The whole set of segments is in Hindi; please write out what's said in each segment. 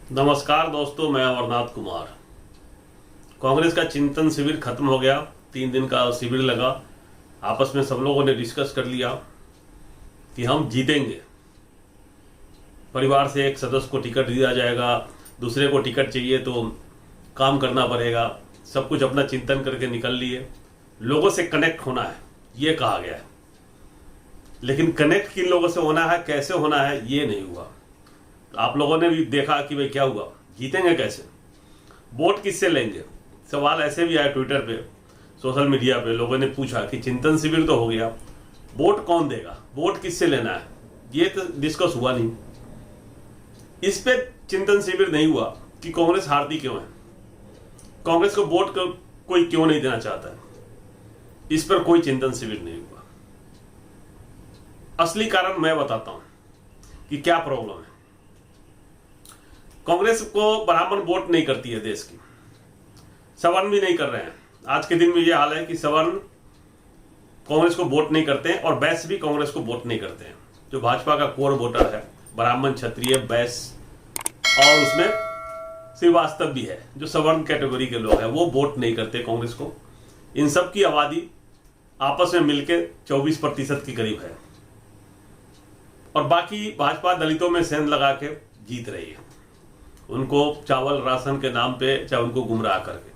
नमस्कार दोस्तों, मैं अमरनाथ कुमार। कांग्रेस का चिंतन शिविर खत्म हो गया। 3 दिन का शिविर लगा। आपस में सब लोगों ने डिस्कस कर लिया कि हम जीतेंगे। परिवार से एक सदस्य को टिकट दिया जाएगा, दूसरे को टिकट चाहिए तो काम करना पड़ेगा। सब कुछ अपना चिंतन करके निकल लिए। लोगों से कनेक्ट होना है, ये कहा गया है, लेकिन कनेक्ट किन लोगों से होना है, कैसे होना है, ये नहीं हुआ। आप लोगों ने भी देखा कि भाई क्या हुआ, जीतेंगे कैसे, वोट किससे लेंगे। सवाल ऐसे भी आए ट्विटर पे, सोशल मीडिया पे। लोगों ने पूछा कि चिंतन शिविर तो हो गया, वोट कौन देगा, वोट किससे लेना है, ये तो डिस्कस हुआ नहीं। इस पे चिंतन शिविर नहीं हुआ कि कांग्रेस हारती क्यों है, कांग्रेस को वोट कोई क्यों नहीं देना चाहता है। इस पर कोई चिंतन शिविर नहीं हुआ। असली कारण मैं बताता हूं कि क्या प्रॉब्लम है। कांग्रेस को ब्राह्मण वोट नहीं करती है देश की, सवर्ण भी नहीं कर रहे हैं। आज के दिन में यह हाल है कि सवर्ण कांग्रेस को वोट नहीं करते हैं और वैश्य भी कांग्रेस को वोट नहीं करते हैं। जो भाजपा का कोर वोटर है, ब्राह्मण, क्षत्रिय, वैश्य और उसमें श्रीवास्तव भी है, जो सवर्ण कैटेगरी के लोग हैं, वो वोट नहीं करते कांग्रेस को। इन सब की आबादी आपस में मिलकर 24% के करीब है और बाकी भाजपा दलितों में सेंध लगा के जीत रही है, उनको चावल राशन के नाम पे, चाहे उनको गुमराह करके।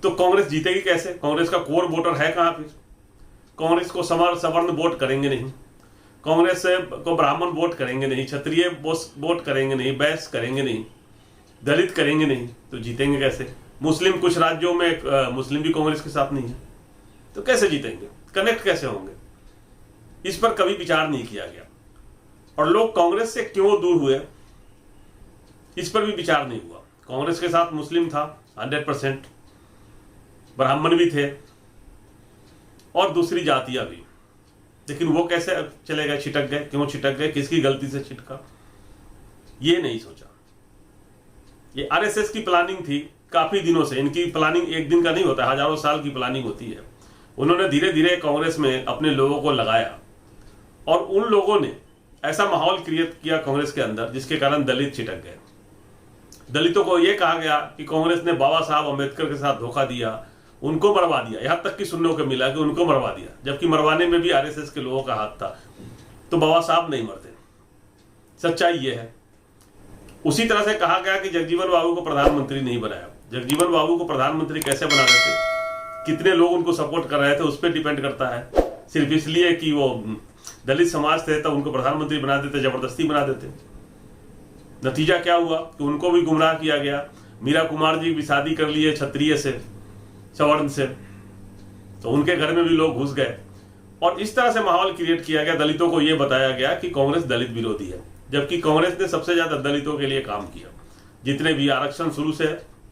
तो कांग्रेस जीतेगी कैसे? कांग्रेस का कोर वोटर है कहां पे? कांग्रेस को सवर्ण वोट करेंगे नहीं, कांग्रेस को ब्राह्मण वोट करेंगे नहीं, क्षत्रिय वोट करेंगे नहीं, वैश्य करेंगे नहीं, दलित करेंगे नहीं, तो जीतेंगे कैसे? मुस्लिम, कुछ राज्यों में मुस्लिम भी कांग्रेस के साथ नहीं है, तो कैसे जीतेंगे, कनेक्ट कैसे होंगे? इस पर कभी विचार नहीं किया गया। और लोग कांग्रेस से क्यों दूर हुए, इस पर भी विचार नहीं हुआ। कांग्रेस के साथ मुस्लिम था 100%, ब्राह्मण भी थे और दूसरी जातियां भी, लेकिन वो कैसे चले गए, छिटक गए। क्यों छिटक गए, किसकी गलती से छिटका, ये नहीं सोचा। ये आरएसएस की प्लानिंग थी काफी दिनों से। इनकी प्लानिंग एक दिन का नहीं होता, हजारों साल की प्लानिंग होती है। उन्होंने धीरे धीरे कांग्रेस में अपने लोगों को लगाया और उन लोगों ने ऐसा माहौल क्रिएट किया कांग्रेस के अंदर जिसके कारण दलित छिटक गए। दलितों को यह कहा गया कि कांग्रेस ने बाबा साहब अम्बेडकर के साथ धोखा दिया, उनको मरवा दिया। यहां तक कि सुनने को मिला कि उनको मरवा दिया, जबकि मरवाने में भी आरएसएस के लोगों का हाथ था। तो बाबा साहब नहीं मरते, सच्चाई यह है। उसी तरह से कहा गया कि जगजीवन बाबू को प्रधानमंत्री नहीं बनाया। जगजीवन बाबू को प्रधानमंत्री कैसे बना देते, कितने लोग उनको सपोर्ट कर रहे थे, उस पर डिपेंड करता है। सिर्फ इसलिए कि वो दलित समाज थे तो उनको प्रधानमंत्री बना देते, जबरदस्ती बना देते। नतीजा क्या हुआ कि उनको भी गुमराह किया गया। मीरा कुमार जी भी शादी कर लिए क्षत्रिय से, सवर्ण से, तो उनके घर में भी लोग घुस गए और इस तरह से माहौल क्रिएट किया गया। दलितों को यह बताया गया कि कांग्रेस दलित विरोधी है, जबकि कांग्रेस ने सबसे ज्यादा दलितों के लिए काम किया। जितने भी आरक्षण शुरू से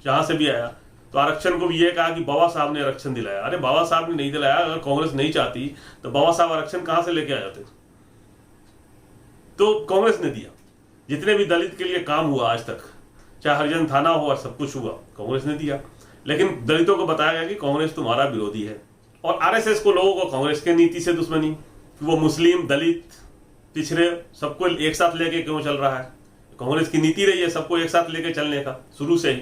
जहां से भी आया, तो आरक्षण को भी यह कहा कि बाबा साहब ने आरक्षण दिलाया। अरे बाबा साहब ने नहीं दिलाया। अगर कांग्रेस नहीं चाहती तो बाबा साहब आरक्षण कहां से लेके आ जाते? तो कांग्रेस ने दिया। जितने भी दलित के लिए काम हुआ आज तक, चाहे हरिजन थाना हुआ, सब कुछ हुआ, कांग्रेस ने दिया। लेकिन दलितों को बताया गया कि कांग्रेस तुम्हारा विरोधी है। और आरएसएस को, लोगों को कांग्रेस के नीति से दुश्मनी, वो मुस्लिम, दलित, पिछड़े सबको एक साथ लेके क्यों चल रहा है। कांग्रेस की नीति रही है सबको एक साथ लेके चलने का शुरू से ही।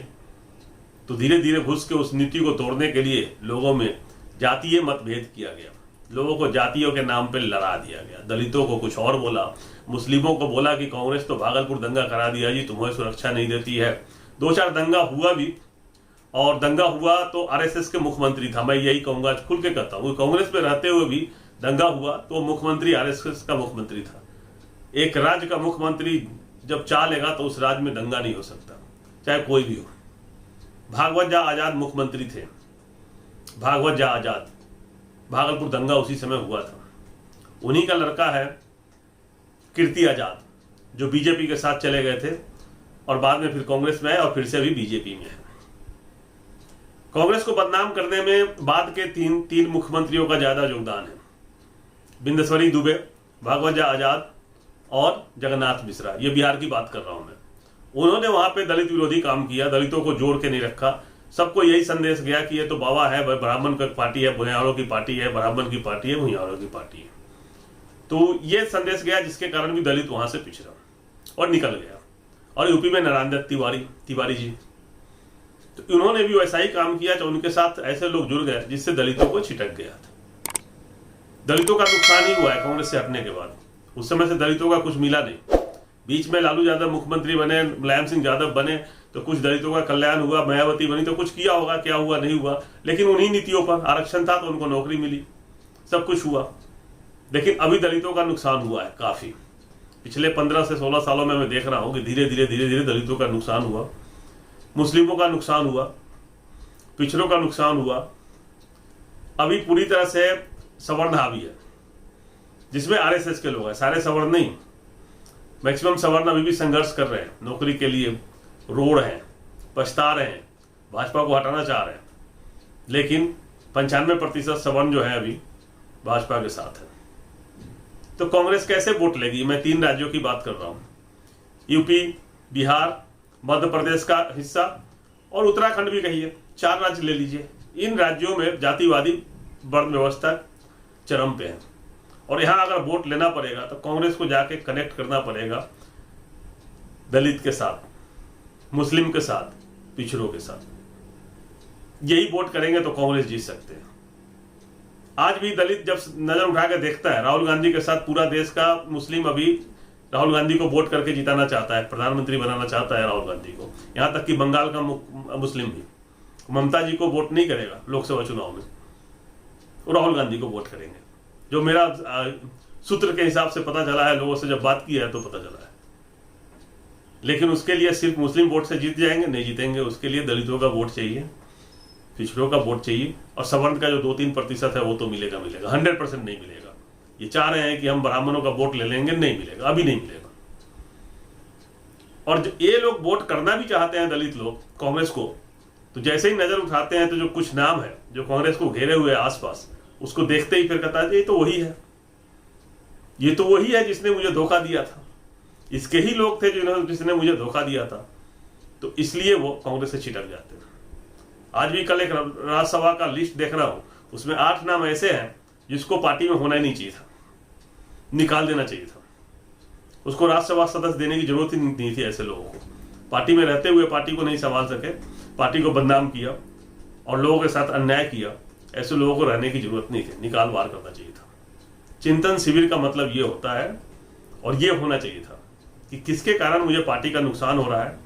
तो धीरे धीरे घुस के उस नीति को तोड़ने के लिए लोगों में जातीय मतभेद किया गया, लोगों को जातियों के नाम पे लड़ा दिया गया। दलितों को कुछ और बोला, मुस्लिमों को बोला कि कांग्रेस तो भागलपुर दंगा करा दिया जी, तुम्हें सुरक्षा नहीं देती है। 2-4 दंगा हुआ भी, और दंगा हुआ तो आरएसएस के मुख्यमंत्री था। मैं यही कहूंगा, खुल के कहता हूं, कांग्रेस में रहते हुए भी दंगा हुआ तो मुख्यमंत्री आरएसएस का मुख्यमंत्री था। एक राज्य का मुख्यमंत्री जब चाह लेगा तो उस राज्य में दंगा नहीं हो सकता, चाहे कोई भी हो। भागवत झा आजाद मुख्यमंत्री थे, भागवत झा आजाद, भागलपुर दंगा उसी समय हुआ था। उन्हीं का लड़का है कीर्ति आजाद, जो बीजेपी के साथ चले गए थे और बाद में फिर कांग्रेस में आए और फिर से भी बीजेपी में है। कांग्रेस को बदनाम करने में बाद के तीन मुख्यमंत्रियों का ज्यादा योगदान है। बिंदेश्वरी दुबे, भागवत झा आजाद और जगन्नाथ मिश्रा, ये बिहार की बात कर रहा हूं मैं। उन्होंने वहां पे दलित विरोधी काम किया, दलितों को जोड़ के नहीं रखा। सबको यही संदेश गया कि ये तो बाबा है, ब्राह्मण की पार्टी है, भुइयारों की पार्टी है, ब्राह्मण की पार्टी है, भुइयारों की पार्टी है। तो ये संदेश गया जिसके कारण भी दलित वहां से पिछड़ा और निकल गया। और यूपी में नारायण दत्त तिवारी जी, तो इन्होंने भी वैसा ही काम किया। तो उनके साथ ऐसे लोग जुड़ गए जिससे दलितों को छिटक गया था। दलितों का नुकसान ही हुआ है कांग्रेस से हटने के बाद। उस समय से दलितों का कुछ मिला नहीं। बीच में लालू यादव मुख्यमंत्री बने, मुलायम सिंह यादव बने, तो कुछ दलितों का कल्याण हुआ, मायावती बनी तो कुछ किया होगा, क्या हुआ नहीं हुआ, लेकिन उन्हीं नीतियों पर आरक्षण था तो उनको नौकरी मिली, सब कुछ हुआ। लेकिन अभी दलितों का नुकसान हुआ है काफी। पिछले 15 से 16 सालों में मैं देख रहा हूं कि धीरे धीरे दलितों का नुकसान हुआ, मुस्लिमों का नुकसान हुआ, पिछड़ों का नुकसान हुआ। अभी पूरी तरह से सवर्ण हावी है, जिसमें आरएसएस के लोग हैं, सारे सवर्ण नहीं, मैक्सिमम सवर्ण अभी भी संघर्ष कर रहे हैं, नौकरी के लिए रोड हैं, पछता रहे हैं, भाजपा को हटाना चाह रहे हैं। लेकिन 95% सवर्ण जो है अभी भाजपा के साथ है। तो कांग्रेस कैसे वोट लेगी? मैं 3 राज्यों की बात कर रहा हूं, यूपी, बिहार, मध्य प्रदेश का हिस्सा और उत्तराखंड भी कहिए, 4 राज्य ले लीजिए। इन राज्यों में जातिवादी वर्ण व्यवस्था चरम पे है और यहां अगर वोट लेना पड़ेगा तो कांग्रेस को जाके कनेक्ट करना पड़ेगा दलित के साथ, मुस्लिम के साथ, पिछड़ों के साथ। यही वोट करेंगे तो कांग्रेस जीत सकते हैं। आज भी दलित जब नजर उठा के देखता है, राहुल गांधी के साथ पूरा देश का मुस्लिम अभी राहुल गांधी को वोट करके जिताना चाहता है, प्रधानमंत्री बनाना चाहता है राहुल गांधी को। यहां तक कि बंगाल का मुस्लिम भी ममता जी को वोट नहीं करेगा लोकसभा चुनाव में, वो राहुल गांधी को वोट करेंगे। जो मेरा सूत्र के हिसाब से पता चला है, लोगों से जब बात की है तो पता चला है। लेकिन उसके लिए सिर्फ मुस्लिम वोट से जीत जाएंगे? नहीं जीतेंगे। उसके लिए दलितों का वोट चाहिए, पिछड़ों का वोट चाहिए और सवर्ण का जो 2-3% है वो तो मिलेगा 100% नहीं मिलेगा। ये चाह रहे हैं कि हम ब्राह्मणों का वोट ले लेंगे, नहीं मिलेगा, अभी नहीं मिलेगा। और जो ये लोग वोट करना भी चाहते हैं दलित लोग कांग्रेस को, तो जैसे ही नजर उठाते हैं तो जो कुछ नाम है जो कांग्रेस को घेरे हुए आसपास, उसको देखते ही फिर कहता है ये तो वही है, ये तो वही है जिसने मुझे धोखा दिया था, इसके ही लोग थे जिसने मुझे धोखा दिया था। तो इसलिए वो कांग्रेस से छिटक जाते हैं। आज भी कल एक राज्यसभा का लिस्ट देख रहा हूं, उसमें 8 नाम ऐसे हैं जिसको पार्टी में होना ही नहीं चाहिए था, निकाल देना चाहिए था। उसको राज्यसभा सदस्य देने की जरूरत ही नहीं थी। ऐसे लोगों को पार्टी में रहते हुए पार्टी को नहीं संभाल सके, पार्टी को बदनाम किया और लोगों के साथ अन्याय किया, ऐसे लोगों को रहने की जरूरत नहीं थी, निकाल बाहर करना चाहिए था। चिंतन शिविर का मतलब ये होता है और ये होना चाहिए था कि किसके कारण मुझे पार्टी का नुकसान हो रहा है,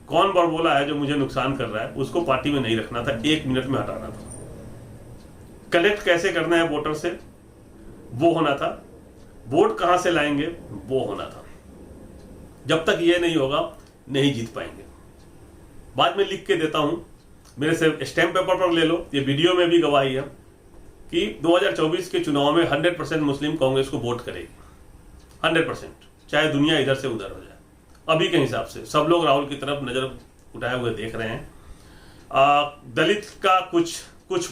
कौन बड़बोला है जो मुझे नुकसान कर रहा है, उसको पार्टी में नहीं रखना था, 1 मिनट में हटाना था। कनेक्ट कैसे करना है वोटर से, वो होना था। वोट कहां से लाएंगे, वो होना था। जब तक ये नहीं होगा नहीं जीत पाएंगे। बाद में लिख के देता हूं, मेरे से स्टैम्प पेपर पर ले लो, ये वीडियो में भी गवाही है कि 2024 के चुनाव में 100% मुस्लिम कांग्रेस को वोट करेगी, 100%, चाहे दुनिया इधर से उधर हो जाए। अभी के हिसाब से सब लोग राहुल की तरफ नजर उठाए हुए देख रहे हैं। दलित का कुछ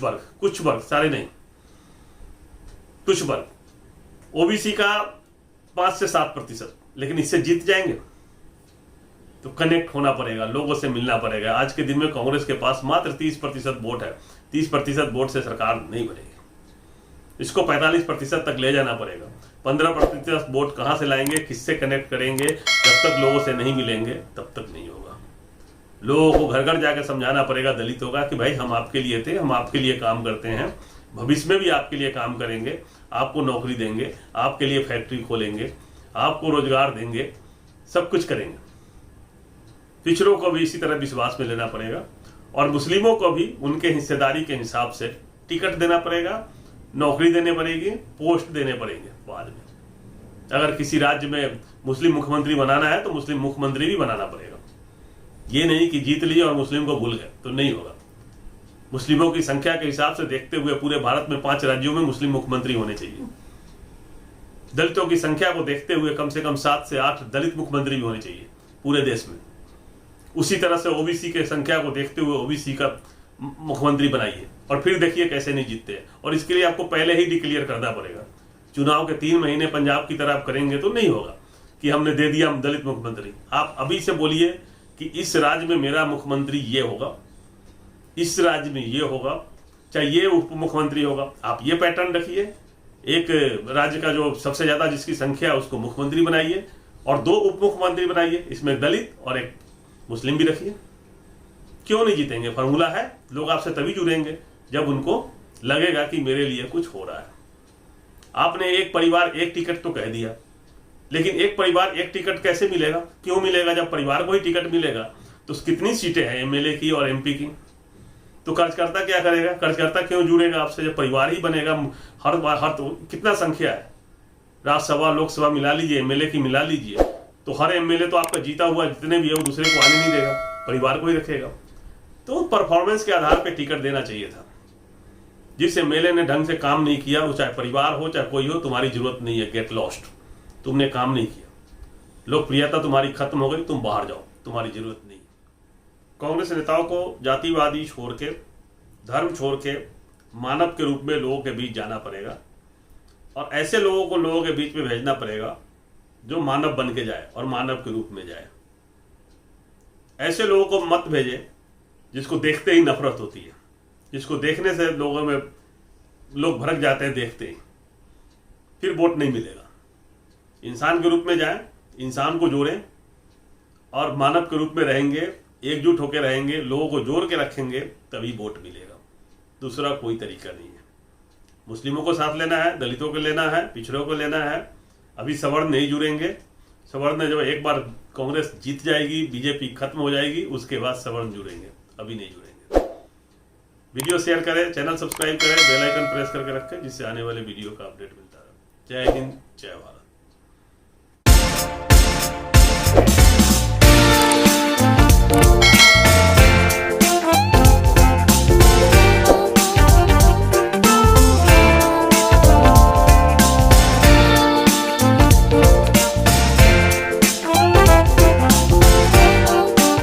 वर्ग, सारे नहीं, कुछ वर्ग, ओबीसी का 5 से 7%, लेकिन इससे जीत जाएंगे तो कनेक्ट होना पड़ेगा, लोगों से मिलना पड़ेगा। आज के दिन में कांग्रेस के पास मात्र 30% वोट है, 30% वोट से सरकार नहीं बनेगी। इसको 45% तक ले जाना पड़ेगा। 15% वोट कहां से लाएंगे, किससे कनेक्ट करेंगे? जब तक लोगों से नहीं मिलेंगे तब तक नहीं होगा। लोगों को घर घर जाकर समझाना पड़ेगा दलितों का कि भाई हम आपके लिए थे, हम आपके लिए काम करते हैं, भविष्य में भी आपके लिए काम करेंगे, आपको नौकरी देंगे, आपके लिए फैक्ट्री खोलेंगे, आपको रोजगार देंगे, सब कुछ करेंगे। पिछड़ों को भी इसी तरह विश्वास में लेना पड़ेगा और मुस्लिमों को भी उनके हिस्सेदारी के हिसाब से टिकट देना पड़ेगा, नौकरी देने पड़ेगी, पोस्ट देने पड़ेंगे बाद में। अगर किसी राज्य में मुस्लिम मुख्यमंत्री बनाना है तो मुस्लिम मुख्यमंत्री भी बनाना पड़ेगा। ये नहीं कि जीत लिए और मुस्लिम को भूल गए, तो नहीं होगा। मुस्लिमों की संख्या के हिसाब से देखते हुए पूरे भारत में 5 राज्यों में मुस्लिम मुख्यमंत्री होने चाहिए। दलितों की संख्या को देखते हुए कम से कम 7 से 8 दलित मुख्यमंत्री भी होने चाहिए पूरे देश में। उसी तरह से ओबीसी की संख्या को देखते हुए ओबीसी का मुख्यमंत्री बनाइए और फिर देखिए कैसे नहीं जीतते हैं। और इसके लिए आपको पहले ही डिक्लेयर करना पड़ेगा। चुनाव के 3 महीने पंजाब की तरह आप करेंगे तो नहीं होगा कि हमने दे दिया दलित मुख्यमंत्री। आप अभी से बोलिए कि इस राज्य में मेरा मुख्यमंत्री ये होगा, इस राज्य में ये होगा, चाहे ये उप मुख्यमंत्री होगा। आप ये पैटर्न रखिए, एक राज्य का जो सबसे ज्यादा जिसकी संख्या है उसको मुख्यमंत्री बनाइए और 2 उप मुख्यमंत्री बनाइए, इसमें एक दलित और एक मुस्लिम भी रखिए। क्यों नहीं जीतेंगे? फॉर्मूला है। लोग आपसे तभी जुड़ेंगे जब उनको लगेगा कि मेरे लिए कुछ हो रहा है। आपने एक परिवार एक टिकट तो कह दिया, लेकिन एक परिवार एक टिकट कैसे मिलेगा? क्यों मिलेगा? जब परिवार को ही टिकट मिलेगा तो कितनी सीटें हैं एमएलए की और एमपी की? तो कार्यकर्ता क्या करेगा? कार्यकर्ता क्यों जुड़ेगा आपसे जब परिवार ही बनेगा? हर बार कितना संख्या है, राज्यसभा लोकसभा मिला लीजिए, एमएलए की मिला लीजिए, तो हर एमएलए तो आपका जीता हुआ जितने भी है वो दूसरे को आने नहीं देगा, परिवार को ही रखेगा। तो परफॉर्मेंस के आधार पर टिकट देना चाहिए था। जिस एमएलए ने ढंग से काम नहीं किया, वो चाहे परिवार हो चाहे कोई हो, तुम्हारी जरूरत नहीं है, गेट लॉस्ट। तुमने काम नहीं किया, लोकप्रियता तुम्हारी खत्म हो गई, तुम बाहर जाओ, तुम्हारी जरूरत नहीं। कांग्रेस नेताओं को जातिवादी छोड़ के, धर्म छोड़ के मानव के रूप में लोगों के बीच जाना पड़ेगा और ऐसे लोगों को लोगों के बीच में भेजना पड़ेगा जो मानव बन के जाए और मानव के रूप में जाए। ऐसे लोगों को मत भेजे जिसको देखते ही नफरत होती है, जिसको देखने से लोगों में लोग भड़क जाते हैं देखते ही, फिर वोट नहीं मिलेगा। इंसान के रूप में जाएं, इंसान को जोड़ें और मानव के रूप में रहेंगे, एकजुट होकर रहेंगे, लोगों को जोड़ के रखेंगे, तभी वोट मिलेगा। दूसरा कोई तरीका नहीं है। मुस्लिमों को साथ लेना है, दलितों को लेना है, पिछड़ों को लेना है। अभी सवर्ण नहीं जुड़ेंगे। सवर्ण जब एक बार कांग्रेस जीत जाएगी, बीजेपी खत्म हो जाएगी, उसके बाद सवर्ण जुड़ेंगे, अभी नहीं जुड़ेंगे। वीडियो शेयर करें, चैनल सब्सक्राइब करें, बेल आइकन प्रेस करके रखें, जिससे आने वाले वीडियो का अपडेट मिलता रहे। जय हिंद, जय भारत।